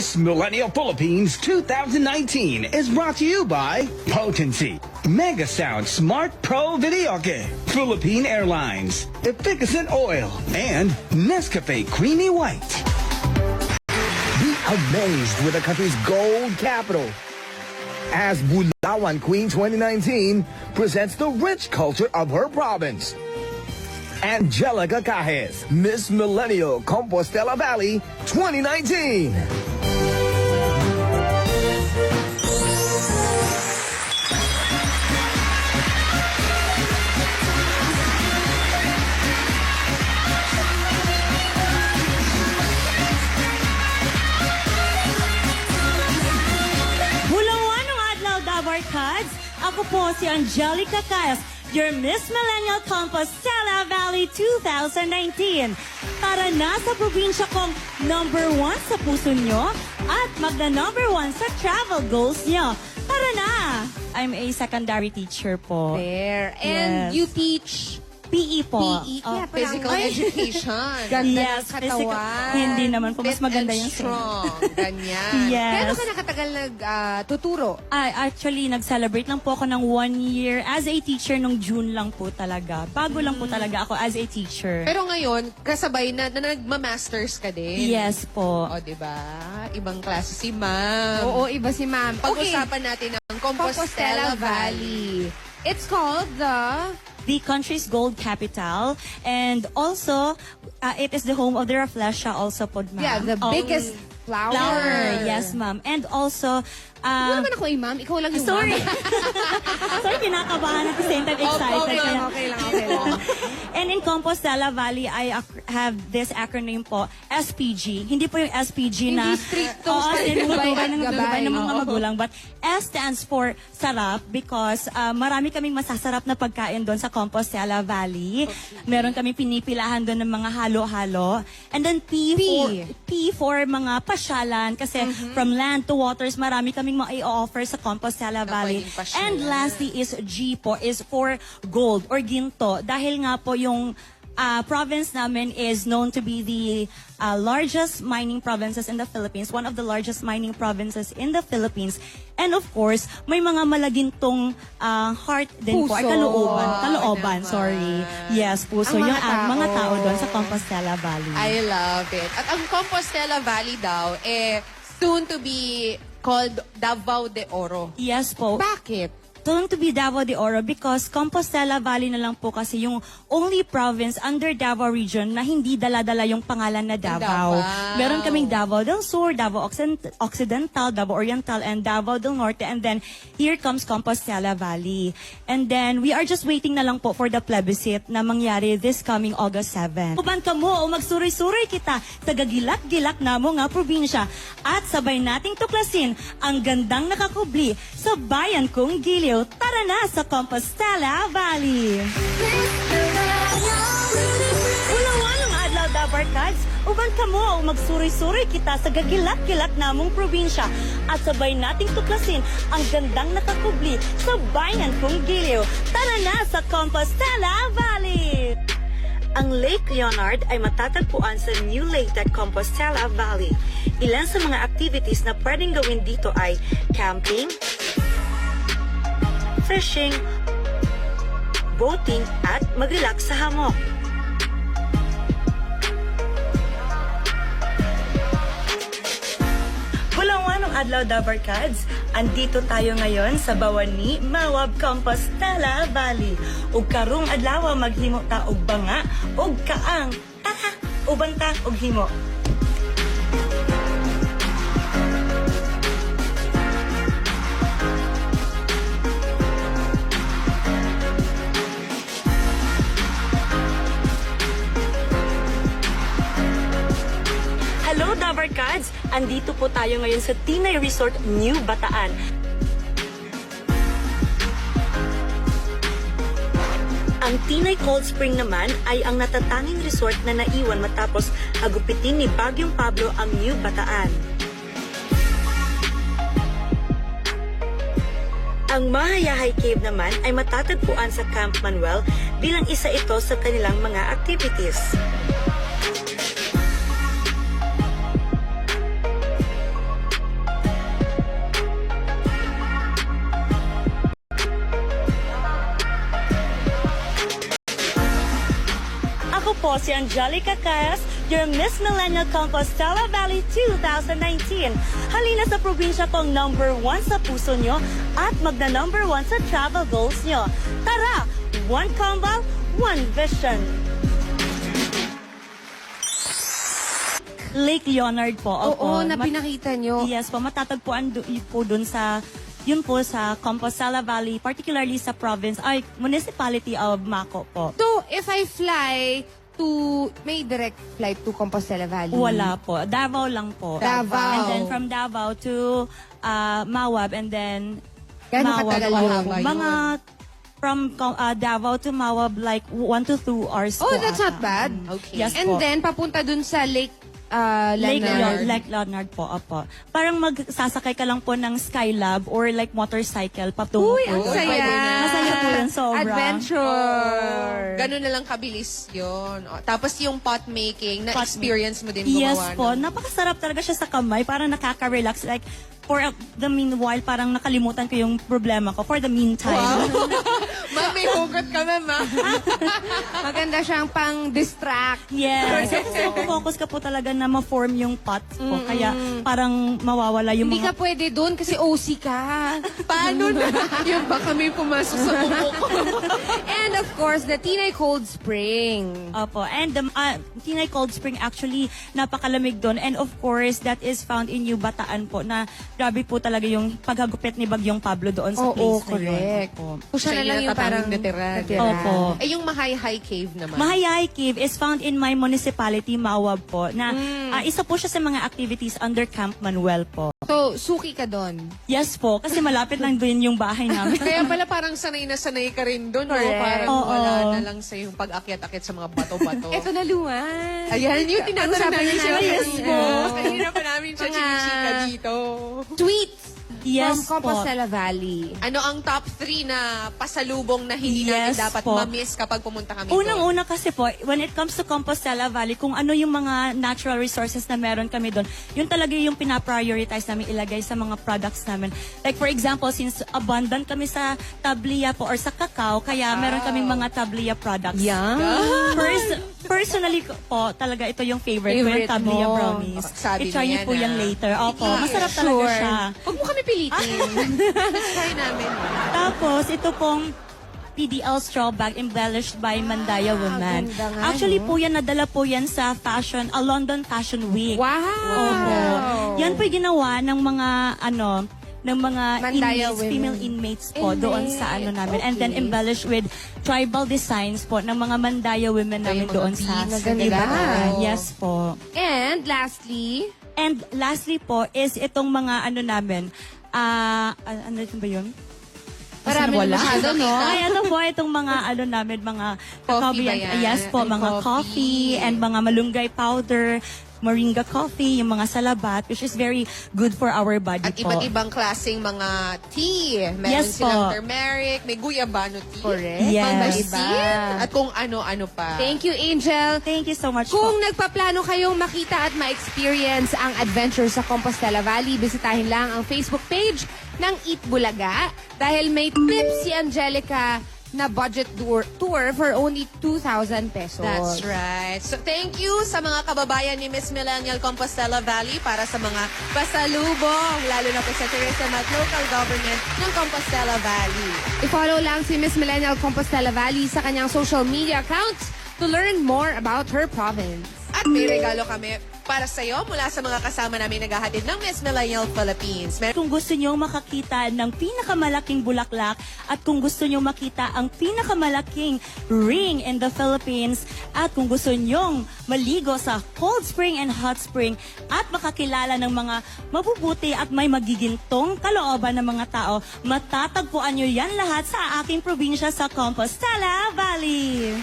Miss Millennial Philippines 2019 is brought to you by Potency, Mega Sound Smart Pro Videoke, Philippine Airlines, Efficacent Oil, and Nescafe Creamy White. Be amazed with the country's gold capital as Bulawan Queen 2019 presents the rich culture of her province. Angelica Cajes, Miss Millennial Compostela Valley 2019. Kads, ako po si Angelica Cajes, your Miss Millennial Compostela Valley 2019. Para na sa probinsya kong #1 sa puso nyo at magna-1 sa travel goals nyo. Tara na! I'm a secondary teacher po. There. And Yes. you teach PE po. PE, Oh, physical education. Yes, physical. Hindi naman po, mas Fit maganda and yung strong. Ganyan. Yes. Kailan ka nakatagal nagtuturo? Actually, nag-celebrate lang po ako ng 1 year as a teacher nung June lang po talaga. Bago lang po talaga ako as a teacher. Pero ngayon, kasabay na nagma-masters ka din. Yes po. O, diba? Ibang klase si ma'am. Oo, iba si ma'am. Pag-usapan natin ang Compostela Valley. It's called The country's gold capital, and also it is the home of the Rafflesia also po, ma'am. Yeah, the biggest flower. Yes, ma'am. And also, Hindi naman ako ma'am. Ikaw lang yung sorry. ma'am. Sorry, kinakabahan at the same time excited. Okay lang, Okay lang. And in Compostela Valley, I have this acronym po, SPG. Hindi po yung SPG na... Hindi strict to Oo, sa tinutubay gabay at gabay. ng mga Oo. magulang. But S stands for sarap because marami kaming masasarap na pagkain doon sa Compostela Valley. Meron kaming pinipilahan doon ng mga halo-halo. And then P for mga pasyalan kasi from land to waters, marami kaming ma-i-offer sa Compostela Valley. pwedeng pasyalan. And lastly is G po, is for gold or ginto. Dahil nga po yung province namin is known to be the largest mining provinces in the Philippines, one of the largest mining provinces in the Philippines. And of course, may mga malagintong heart din po, ay Puso. kalooban, naman. sorry. Yes, puso. Ang Yung mga mga tao. tao doon sa Compostela Valley. I love it. At ang Compostela Valley daw, soon to be called Davao de Oro. Yes po. Bakit? Soon to be Davao de Oro because Compostela Valley na lang po kasi yung only province under Davao region na hindi dala-dala yung pangalan na Davao. Davao. Meron kaming Davao del Sur, Davao Occidental, Davao Oriental, and Davao del Norte. And then, here comes Compostela Valley. And then, we are just waiting na lang po for the plebiscite na mangyari this coming August 7. Uban ka mo o magsuri-suri kita sa gagilak-gilak na mo nga probinsya at sabay nating tuklasin ang gandang nakakubli sa bayan kong Giliw. Tara na sa Compostela Valley! Ulawan ang adlaw dabar kads, uban ka mo o magsuri-suri kita sa gagilak-gilak namong probinsya at sabay nating tuklasin ang gandang nakakubli sa bayan kong Giliw. Tara na sa Compostela Valley! Ang Lake Leonard ay matatagpuan sa New Lake at Compostela Valley. Ilan sa mga activities na pwedeng gawin dito ay camping, fishing, boating, at mag-relax sa hammock. Bulawan ng adlaw dabar kads. Andito tayo ngayon sa Bawani, Mawab, Compostela Valley. Ug karong adlaw maghimo ta og banga ug kaang. Tara, uban ta og himo. Hello, Dabar Kads! Andito po tayo ngayon sa Tinay Resort, New Bataan. Ang Tinay Cold Spring naman ay ang natatanging resort na naiwan matapos hagupitin ni Bagyong Pablo ang New Bataan. Ang Mahayahay Cave naman ay matatagpuan sa Camp Manuel bilang isa ito sa kanilang mga activities. Ako po si Angelica Caes, your Miss Millennial Compostela Valley 2019. Halina sa probinsya kong number 1 sa puso nyo at magna number 1 sa travel goals nyo. Tara! One Kambal, one vision. Lake Leonard po. Oo, na pinakita nyo. Yes po, matatagpuan po dun sa yun po sa Compostela Valley, particularly sa province, municipality of Maco po. So, if I fly to, may direct flight to Compostela Valley? Wala po. Davao lang po. Davao. And then from Davao to Mawab and then Gano'ng katagal yun? Mahaba yun. Mga from Davao to Mawab like 1 to 2 hours Oh, po that's ata. not bad. Okay. Yes And po. then, papunta dun sa Lake Lake Leonard. Leonard po, opo. Parang magsasakay ka lang po ng Skylab or like motorcycle patungo Uy, po ang doon. saya. pwede na. Masaya po yun, sobra. Adventure. Ganun na lang kabilis yun. O, tapos yung pot making, Pot- na-experience mo din Yes gumawa po, ng- napakasarap talaga siya sa kamay, parang nakaka-relax. Like, for the meanwhile, parang nakalimutan ko yung problema ko for the meantime. Ma'am, may hugot ka, ma'am, ah. Maganda siyang pang-distract. Yes. So, focus ka po talaga na ma-form yung pot po. Kaya parang mawawala yung Hindi ka mga... pwede doon kasi OC ka. Paano na? Yung baka may pumasok sa buko ko. And of course, the Tinay Cold Spring. Opo. And the Tinay Cold Spring actually napakalamig doon. And of course, that is found in New Bataan po na grabe po talaga yung paghagupit ni Bagyong Pablo doon sa Oo, place na yun. correct. Opo. So, siya na lang yung parang natira. Opo. Eh, yung Mahay-High Cave naman. Mahayay Cave is found in my municipality, Mawab po, na isa po siya sa mga activities under Camp Manuel po. So, suki ka doon. Yes po, kasi malapit lang din yung bahay namin. Kaya pala parang sanay na sanay ka rin doon, no? Correct. Parang Oo. wala na lang sa yung pag-akyat-akyat sa mga bato-bato. Eto na luwan. Ayan, yung tinatanong Usapan namin na siya. namin. Yes po. Kanina pa namin siya Mga- chinichika dito. Tweets Yes from po. Compostela Valley. Ano ang top 3 na pasalubong na hindi Yes natin dapat po. ma-miss kapag pumunta kami doon? Unang-una kasi po, when it comes to Compostela Valley, kung ano yung mga natural resources na meron kami doon, yun talaga yung pinaprioritize namin ilagay sa mga products namin. Like for example, since abundant kami sa tablia po or sa cacao, kaya meron kaming mga tablia products. Personally po, talaga ito yung favorite ko, yung Favorite tablia mo. brownies. Sabi I-try mo niyo yan, po yan ah. later. Opo, Yeah, masarap talaga sure. siya. Huwag mo kami pilitin. Try namin. Tapos, ito pong PDL straw bag embellished by Mandaya Woman. ganda nga, Actually no? po yan, nadala po yan sa London Fashion Week. Wow! Opo. Yan po yung ginawa ng mga, ng mga Mandaya inmates, women. female inmates po doon sa namin. And then Okay. embellished with tribal designs po ng mga Mandaya women namin mga doon sa beads, maganda. Ibadan. Yes po. And lastly, And lastly po is itong mga namin, ano ba yun? marami na masyado, no? Ay, po, itong mga, namin, mga Coffee ba coffee, yan? yes po, Ay, mga coffee and mga malunggay powder, moringa coffee, yung mga salabat, which is very good for our body At po. iba't ibang klaseng mga tea. Meron Yes silang po. turmeric, may guyabano tea. Correct. Yes. Mangosteen, at kung ano-ano pa. Thank you, Angel. Thank you so much Kung po. nagpaplano kayong makita at ma-experience ang adventure sa Compostela Valley, bisitahin lang ang Facebook page ng Eat Bulaga dahil may tips si Angelica na budget tour for only 2,000 pesos. That's right. So, thank you sa mga kababayan ni Miss Millennial Compostela Valley para sa mga pasalubong, lalo na po sa tourism at local government ng Compostela Valley. I-follow lang si Miss Millennial Compostela Valley sa kanyang social media accounts to learn more about her province. At may regalo kami para sa iyo mula sa mga kasama namin naghahatid ng Miss Millennial Philippines. Kung gusto nyo makakita ng pinakamalaking bulaklak at kung gusto nyo makita ang pinakamalaking ring in the Philippines at kung gusto nyong maligo sa cold spring and hot spring at makakilala ng mga mabubuti at may magigintong kalooban ng mga tao, matatagpuan nyo yan lahat sa aking probinsya sa Compostela Valley.